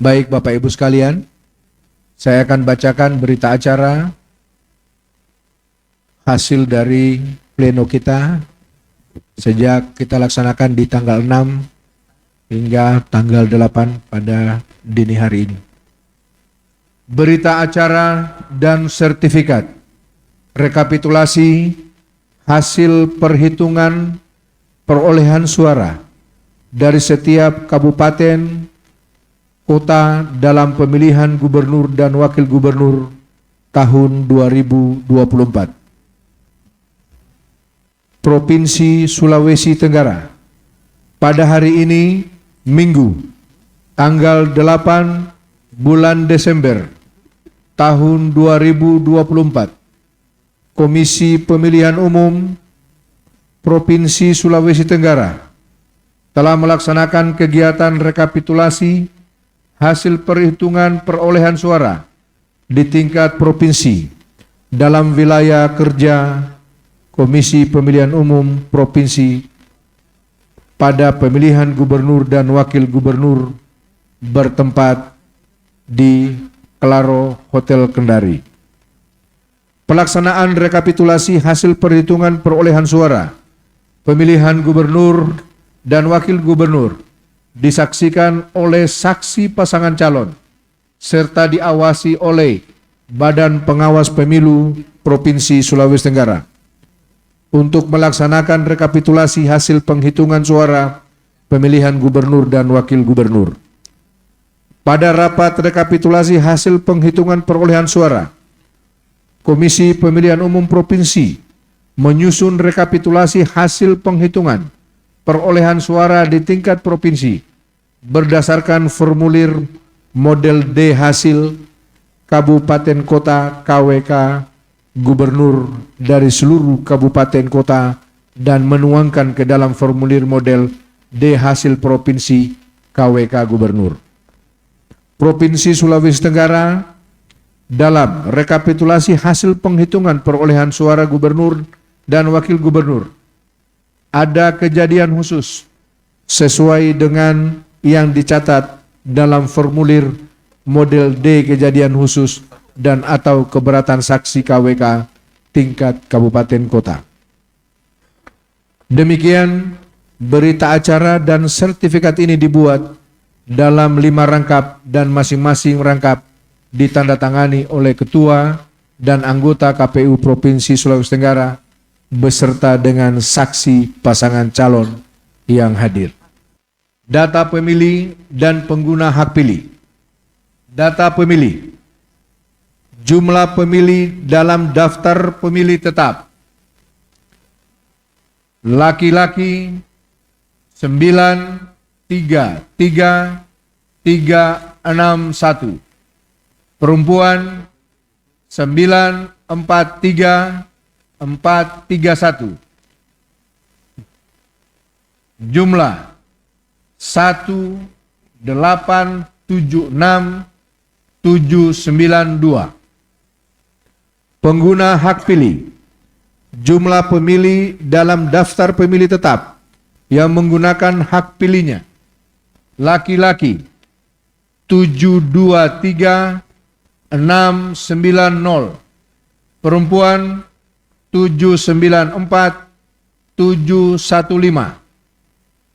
Baik Bapak Ibu sekalian, saya akan bacakan berita acara hasil dari pleno kita sejak kita laksanakan di tanggal 6 hingga tanggal 8 pada dini hari ini. Berita acara dan sertifikat rekapitulasi hasil perhitungan perolehan suara dari setiap kabupaten kota dalam pemilihan gubernur dan wakil gubernur tahun 2024. Provinsi Sulawesi Tenggara pada hari ini Minggu tanggal 8 bulan Desember tahun 2024, Komisi Pemilihan Umum Provinsi Sulawesi Tenggara telah melaksanakan kegiatan rekapitulasi hasil perhitungan perolehan suara di tingkat provinsi dalam wilayah kerja Komisi Pemilihan Umum Provinsi pada pemilihan gubernur dan wakil gubernur bertempat di Claro Hotel Kendari. Pelaksanaan rekapitulasi hasil perhitungan perolehan suara pemilihan gubernur dan wakil gubernur disaksikan oleh saksi pasangan calon serta diawasi oleh Badan Pengawas Pemilu Provinsi Sulawesi Tenggara untuk melaksanakan rekapitulasi hasil penghitungan suara pemilihan gubernur dan wakil gubernur. Pada rapat rekapitulasi hasil penghitungan perolehan suara, Komisi Pemilihan Umum Provinsi menyusun rekapitulasi hasil penghitungan perolehan suara di tingkat provinsi berdasarkan formulir model D hasil kabupaten kota KWK gubernur dari seluruh kabupaten kota dan menuangkan ke dalam formulir model D hasil provinsi KWK gubernur. Provinsi Sulawesi Tenggara dalam rekapitulasi hasil penghitungan perolehan suara gubernur dan wakil gubernur ada kejadian khusus sesuai dengan yang dicatat dalam formulir model D kejadian khusus dan atau keberatan saksi KWK tingkat kabupaten kota. Demikian berita acara dan sertifikat ini dibuat dalam 5 rangkap dan masing-masing rangkap ditandatangani oleh Ketua dan anggota KPU Provinsi Sulawesi Tenggara beserta dengan saksi pasangan calon yang hadir. Data pemilih dan pengguna hak pilih. Data pemilih. Jumlah pemilih dalam daftar pemilih tetap. Laki-laki 93361. Perempuan 943431. Jumlah 1876792. Pengguna hak pilih. Jumlah pemilih dalam daftar pemilih tetap yang menggunakan hak pilihnya. Laki-laki 723690. Perempuan 794715.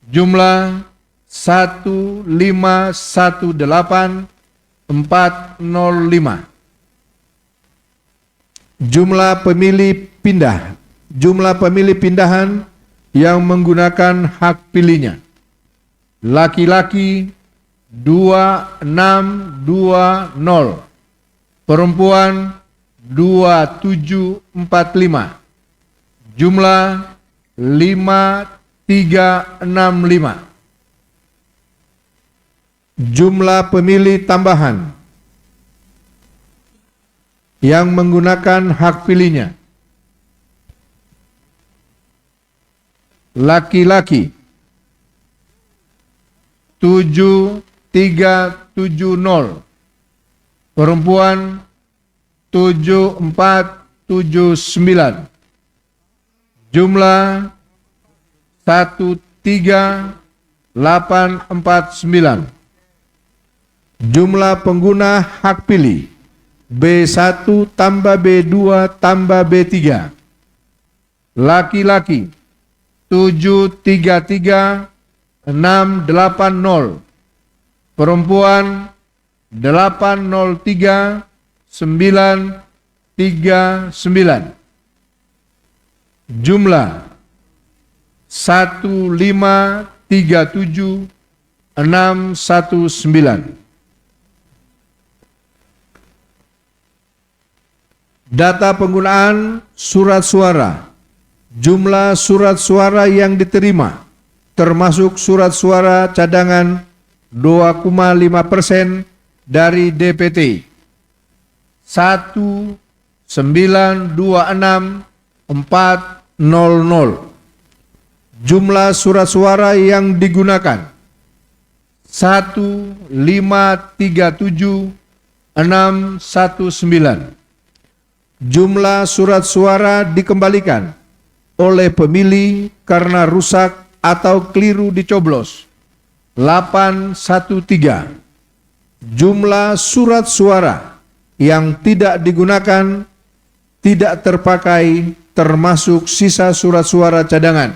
Jumlah 1518405. Jumlah pemilih pindah. Jumlah pemilih pindahan yang menggunakan hak pilihnya. Laki-laki 2620. Perempuan 2745. Jumlah 5365. Jumlah pemilih tambahan yang menggunakan hak pilihnya. Laki-laki 7370. Perempuan 7479. Jumlah 13849. Jumlah pengguna hak pilih B1 tambah B2 tambah B3. Laki-laki 733.680. Perempuan 803.939. Jumlah 1537619. Data penggunaan surat suara. Jumlah surat suara yang diterima, termasuk surat suara cadangan 2,5% dari DPT 1926400. Jumlah surat suara yang digunakan 1537619. Jumlah surat suara dikembalikan oleh pemilih karena rusak atau keliru dicoblos 813. Jumlah surat suara yang tidak digunakan tidak terpakai termasuk sisa surat suara cadangan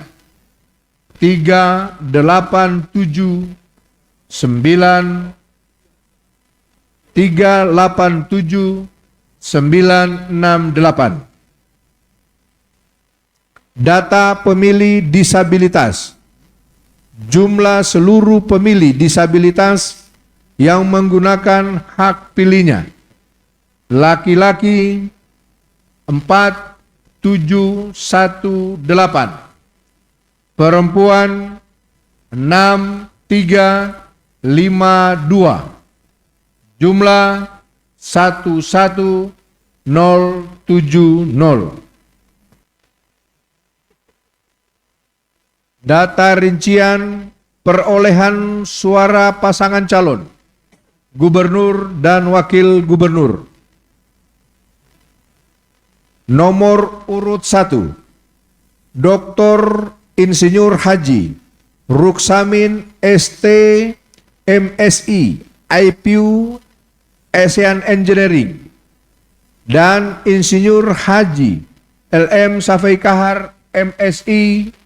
387.968. Data pemilih disabilitas. Jumlah seluruh pemilih disabilitas yang menggunakan hak pilihnya. Laki-laki 4718. Perempuan 6352. Jumlah 11070. Data rincian perolehan suara pasangan calon gubernur dan wakil gubernur. Nomor urut 1, Dr. Insinyur Haji Ruksamin ST MSI IPU ASEAN Engineering dan Insinyur Haji LM Safei Kahar MSI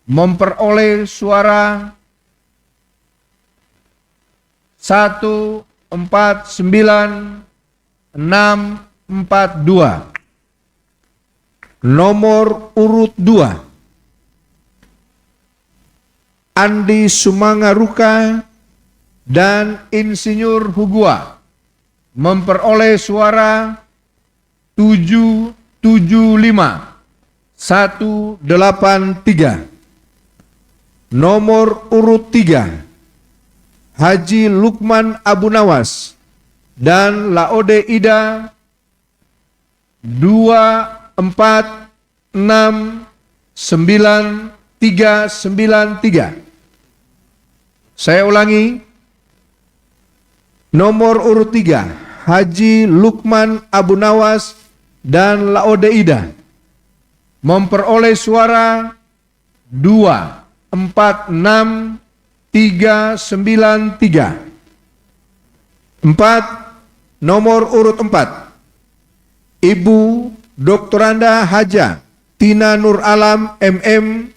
memperoleh suara 149.642. Nomor urut 2, Andi Sumangaruka dan Insinyur Hugua memperoleh suara 775.183. Nomor urut 3, Haji Lukman Abu Nawas dan Laode Ida 24699393. Saya ulangi. Nomor urut 3, Haji Lukman Abu Nawas dan Laode Ida memperoleh suara 246.393. 4. Nomor urut 4, Ibu Doktoranda Haja Tina Nur Alam MM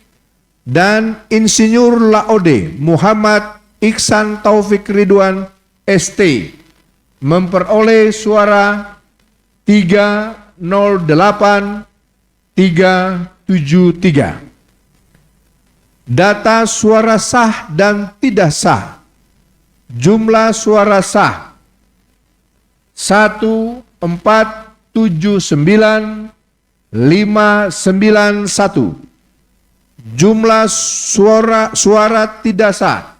dan Insinyur Laode Muhammad Iksan Taufik Ridwan ST memperoleh suara 308.373. Data suara sah dan tidak sah. Jumlah suara sah 1479591. Jumlah suara tidak sah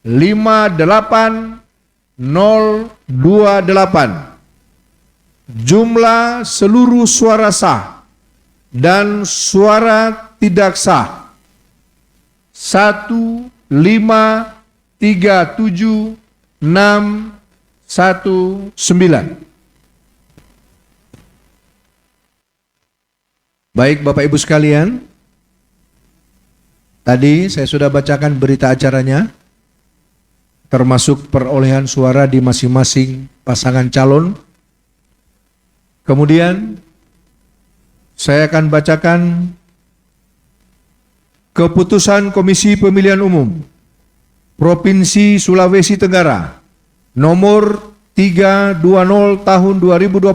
58028. Jumlah seluruh suara sah dan suara tidak sah 1537619. Baik Bapak Ibu sekalian, tadi saya sudah bacakan berita acaranya termasuk perolehan suara di masing-masing pasangan calon. Kemudian saya akan bacakan keputusan Komisi Pemilihan Umum Provinsi Sulawesi Tenggara nomor 320 tahun 2024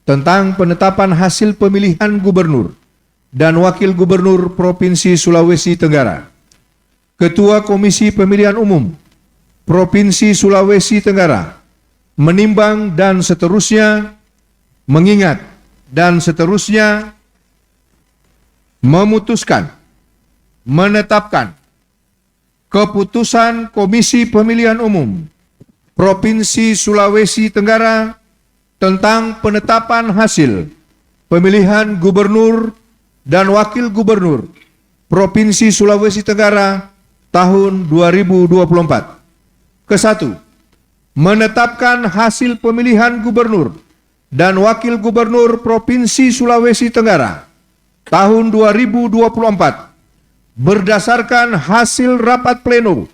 tentang penetapan hasil pemilihan gubernur dan wakil gubernur Provinsi Sulawesi Tenggara. Ketua Komisi Pemilihan Umum Provinsi Sulawesi Tenggara menimbang dan seterusnya mengingat dan seterusnya memutuskan menetapkan keputusan Komisi Pemilihan Umum Provinsi Sulawesi Tenggara tentang penetapan hasil pemilihan gubernur dan wakil gubernur Provinsi Sulawesi Tenggara tahun 2024. Kesatu, menetapkan hasil pemilihan gubernur dan wakil gubernur Provinsi Sulawesi Tenggara tahun 2024 berdasarkan hasil rapat pleno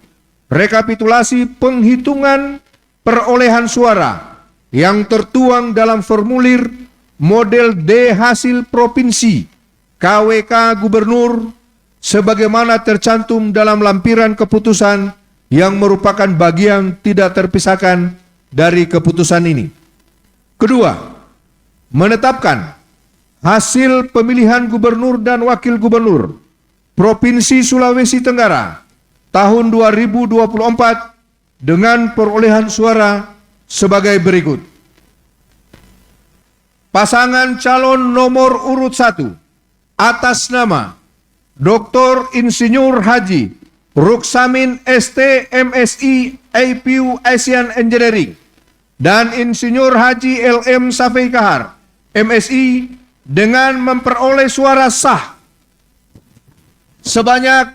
rekapitulasi penghitungan perolehan suara yang tertuang dalam formulir model D hasil provinsi KWK Gubernur sebagaimana tercantum dalam lampiran keputusan yang merupakan bagian tidak terpisahkan dari keputusan ini. Kedua, menetapkan hasil pemilihan gubernur dan wakil gubernur Provinsi Sulawesi Tenggara tahun 2024 dengan perolehan suara sebagai berikut. Pasangan calon nomor urut 1 atas nama Dr. Insinyur Haji Ruksamin ST MSI IPU Asian Engineering dan Insinyur Haji LM Safei Kahar MSI dengan memperoleh suara sah sebanyak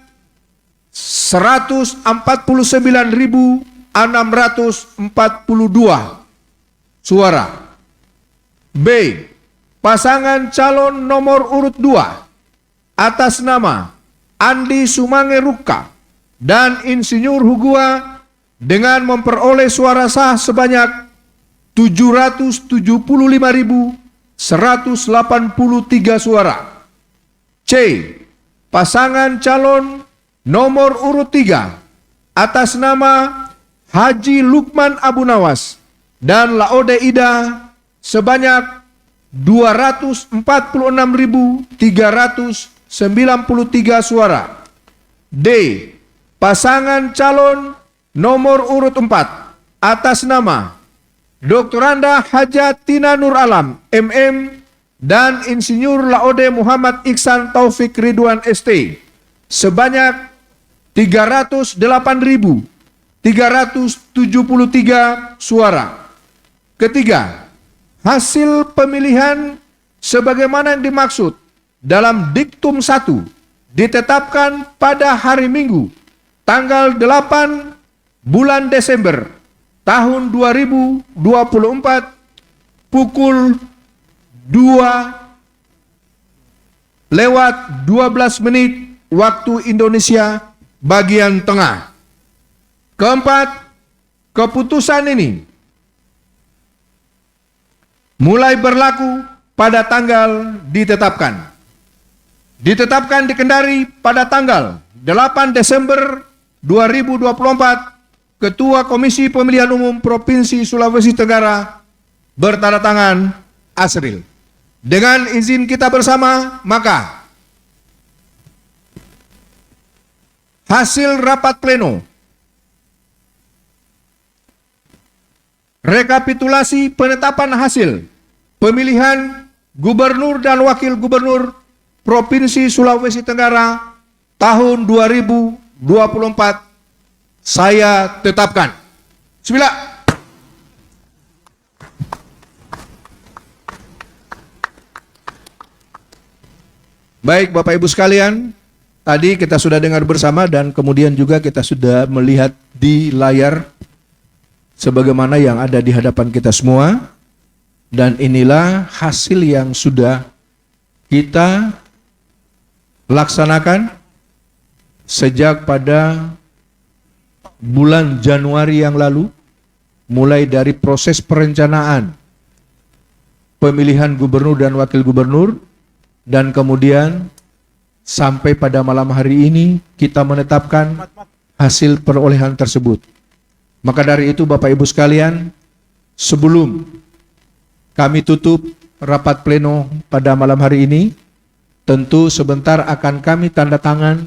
149.642 suara. B. Pasangan calon nomor urut 2 atas nama Andi Sumange Ruka dan Insinyur Hugua dengan memperoleh suara sah sebanyak 775.183 suara. C. Pasangan calon nomor urut 3 atas nama Haji Lukman Abu Nawas dan Laode Ida sebanyak 246.393 suara. D. Pasangan calon nomor urut 4 atas nama Dr. Anda Hajat Tina Nur Alam MM dan Insinyur Laode Muhammad Iksan Taufik Ridwan ST sebanyak 308.373 suara. Ketiga, hasil pemilihan sebagaimana yang dimaksud dalam diktum 1 ditetapkan pada hari Minggu tanggal 8 bulan Desember tahun 2024 pukul 2:12 waktu Indonesia bagian tengah. Keempat, keputusan ini mulai berlaku pada tanggal ditetapkan. Ditetapkan di Kendari pada tanggal 8 Desember 2024, Ketua Komisi Pemilihan Umum Provinsi Sulawesi Tenggara bertanda tangan Asril. Dengan izin kita bersama, maka hasil rapat pleno rekapitulasi penetapan hasil pemilihan gubernur dan wakil gubernur Provinsi Sulawesi Tenggara tahun 2024 saya tetapkan. Bismillah. Baik Bapak Ibu sekalian, tadi kita sudah dengar bersama dan kemudian juga kita sudah melihat di layar sebagaimana yang ada di hadapan kita semua. Dan inilah hasil yang sudah kita laksanakan sejak pada bulan Januari yang lalu, mulai dari proses perencanaan pemilihan gubernur dan wakil gubernur, dan kemudian sampai pada malam hari ini kita menetapkan hasil perolehan tersebut. Maka dari itu Bapak Ibu sekalian, sebelum kami tutup rapat pleno pada malam hari ini, tentu sebentar akan kami tanda tangan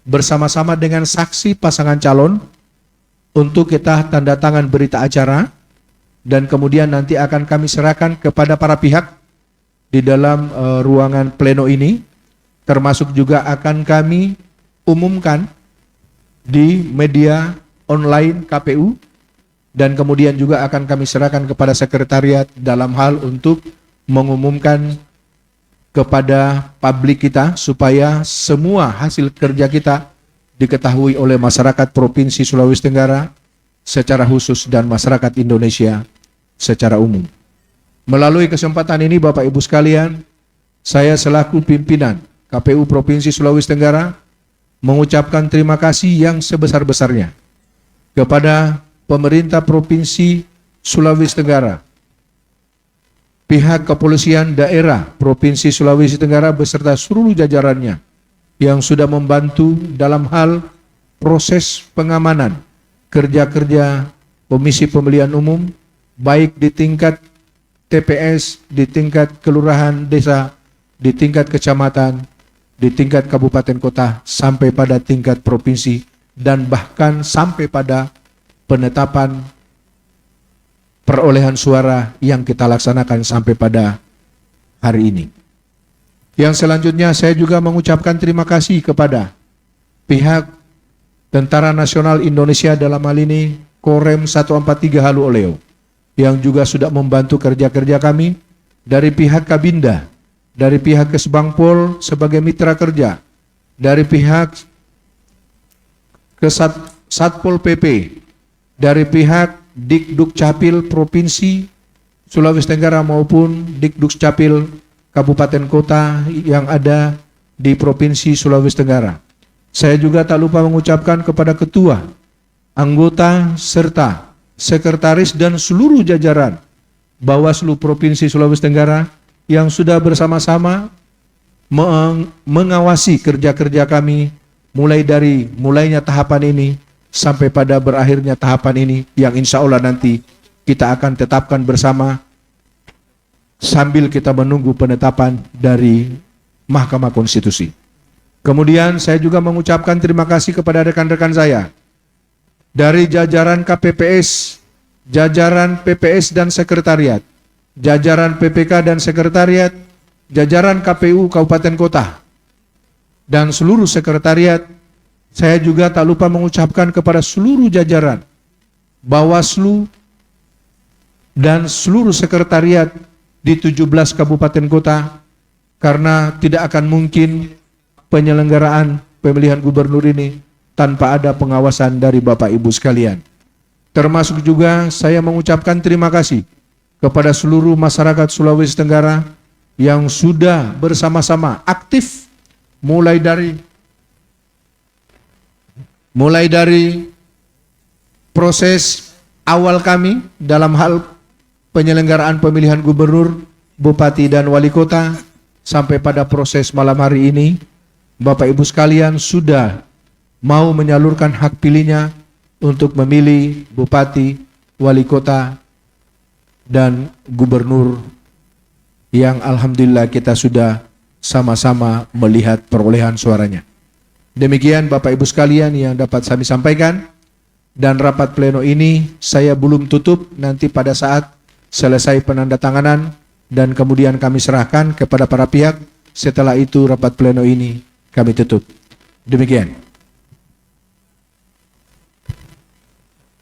bersama-sama dengan saksi pasangan calon untuk kita tanda tangan berita acara, dan kemudian nanti akan kami serahkan kepada para pihak di dalam ruangan pleno ini, termasuk juga akan kami umumkan di media online KPU, dan kemudian juga akan kami serahkan kepada sekretariat dalam hal untuk mengumumkan kepada publik kita supaya semua hasil kerja kita diketahui oleh masyarakat Provinsi Sulawesi Tenggara secara khusus dan masyarakat Indonesia secara umum. Melalui kesempatan ini Bapak Ibu sekalian, saya selaku pimpinan KPU Provinsi Sulawesi Tenggara mengucapkan terima kasih yang sebesar-besarnya kepada pemerintah Provinsi Sulawesi Tenggara, pihak kepolisian daerah Provinsi Sulawesi Tenggara beserta seluruh jajarannya yang sudah membantu dalam hal proses pengamanan kerja-kerja Komisi Pemilihan Umum, baik di tingkat TPS, di tingkat kelurahan desa, di tingkat kecamatan, di tingkat kabupaten kota, sampai pada tingkat provinsi, dan bahkan sampai pada penetapan perolehan suara yang kita laksanakan sampai pada hari ini. Yang selanjutnya saya juga mengucapkan terima kasih kepada pihak Tentara Nasional Indonesia, dalam hal ini Korem 143 Halu Oleo, yang juga sudah membantu kerja-kerja kami, dari pihak Kabinda, dari pihak Kesbangpol sebagai mitra kerja, dari pihak Satpol PP, dari pihak Dikduk Capil Provinsi Sulawesi Tenggara maupun Dikduk Capil Kabupaten Kota yang ada di Provinsi Sulawesi Tenggara. Saya juga tak lupa mengucapkan kepada ketua, anggota, serta sekretaris dan seluruh jajaran Bawaslu Provinsi Sulawesi Tenggara yang sudah bersama-sama mengawasi kerja-kerja kami mulai dari mulainya tahapan ini sampai pada berakhirnya tahapan ini, yang insya Allah nanti kita akan tetapkan bersama sambil kita menunggu penetapan dari Mahkamah Konstitusi. Kemudian saya juga mengucapkan terima kasih kepada rekan-rekan saya dari jajaran KPPS, jajaran PPS dan sekretariat, jajaran PPK dan sekretariat, jajaran KPU Kabupaten Kota, dan seluruh sekretariat. Saya juga tak lupa mengucapkan kepada seluruh jajaran Bawaslu dan seluruh sekretariat di 17 kabupaten kota, karena tidak akan mungkin penyelenggaraan pemilihan gubernur ini tanpa ada pengawasan dari Bapak Ibu sekalian. Termasuk juga saya mengucapkan terima kasih kepada seluruh masyarakat Sulawesi Tenggara yang sudah bersama-sama aktif mulai dari proses awal kami dalam hal penyelenggaraan pemilihan gubernur, bupati dan wali kota, sampai pada proses malam hari ini. Bapak Ibu sekalian sudah mau menyalurkan hak pilihnya untuk memilih bupati, wali kota, dan gubernur, yang alhamdulillah kita sudah sama-sama melihat perolehan suaranya. Demikian Bapak Ibu sekalian yang dapat kami sampaikan, dan rapat pleno ini saya belum tutup, nanti pada saat selesai penandatanganan dan kemudian kami serahkan kepada para pihak. Setelah itu rapat pleno ini kami tutup. Demikian.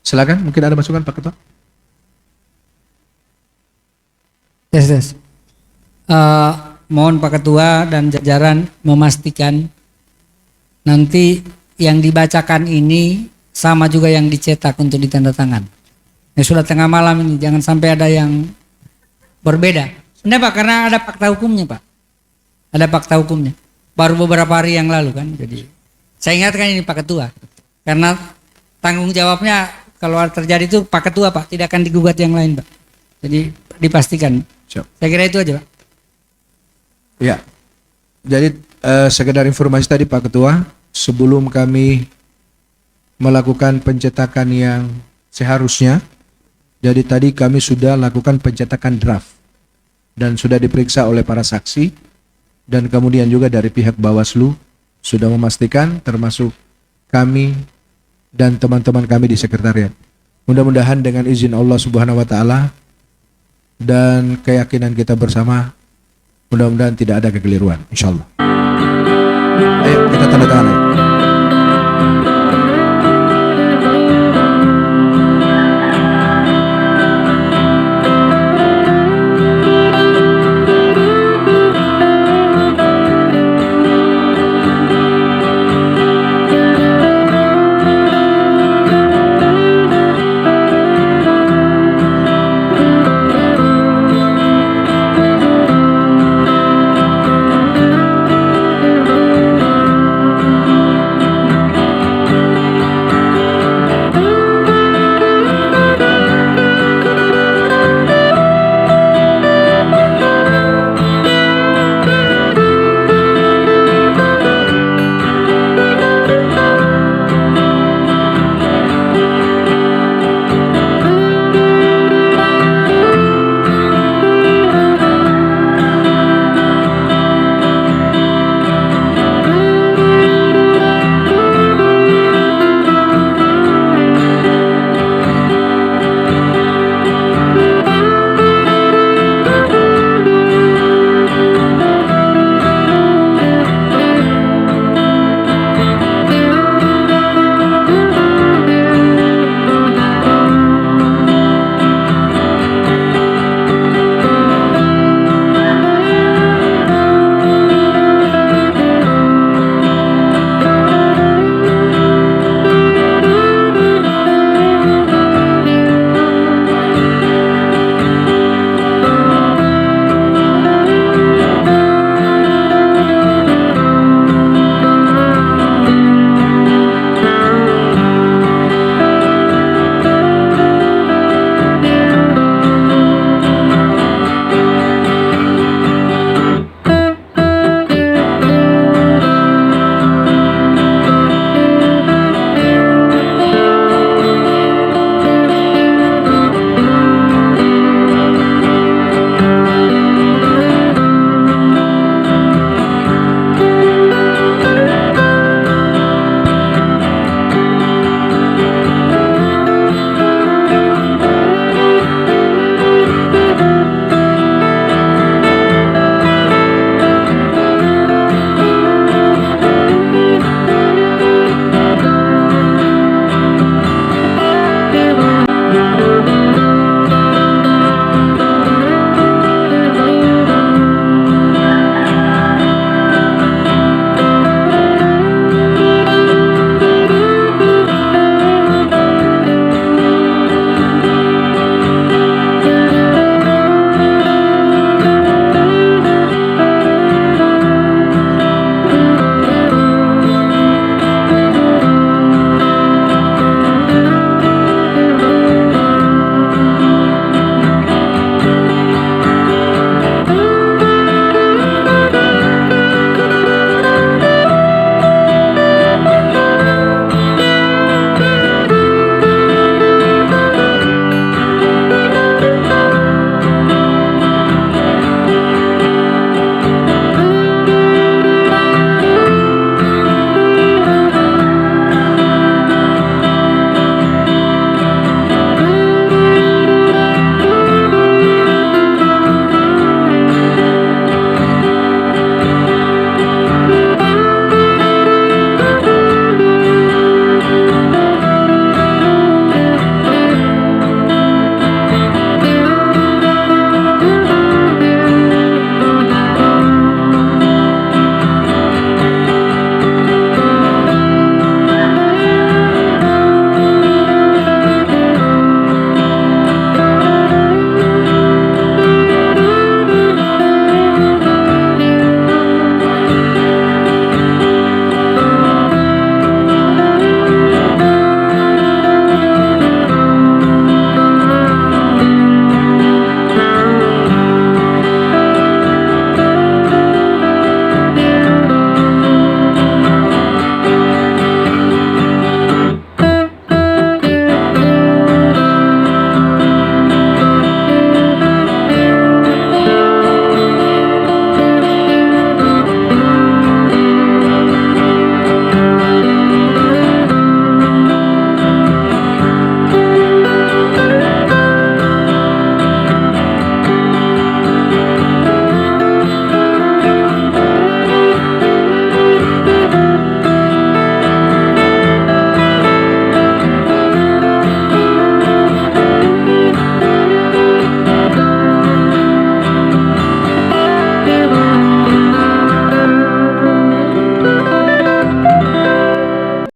Silakan, mungkin ada masukan Pak Ketua. Yes. Mohon Pak Ketua dan jajaran memastikan nanti yang dibacakan ini sama juga yang dicetak untuk ditandatangan. Ini sudah tengah malam ini, jangan sampai ada yang berbeda. Enggak Pak, karena ada fakta hukumnya Pak. Ada fakta hukumnya. Baru beberapa hari yang lalu kan. Jadi saya ingatkan ini Pak Ketua, karena tanggung jawabnya kalau terjadi itu Pak Ketua Pak, tidak akan digugat yang lain Pak. Jadi dipastikan. Siap. Saya kira itu aja Pak. Ya. Jadi sekedar informasi tadi Pak Ketua, sebelum kami melakukan pencetakan yang seharusnya, jadi tadi kami sudah lakukan pencetakan draft dan sudah diperiksa oleh para saksi, dan kemudian juga dari pihak Bawaslu sudah memastikan, termasuk kami dan teman-teman kami di sekretariat. Mudah-mudahan dengan izin Allah Subhanahu wa taala dan keyakinan kita bersama, mudah-mudahan tidak ada kekeliruan, insyaallah. Ayo kita tanda tangan.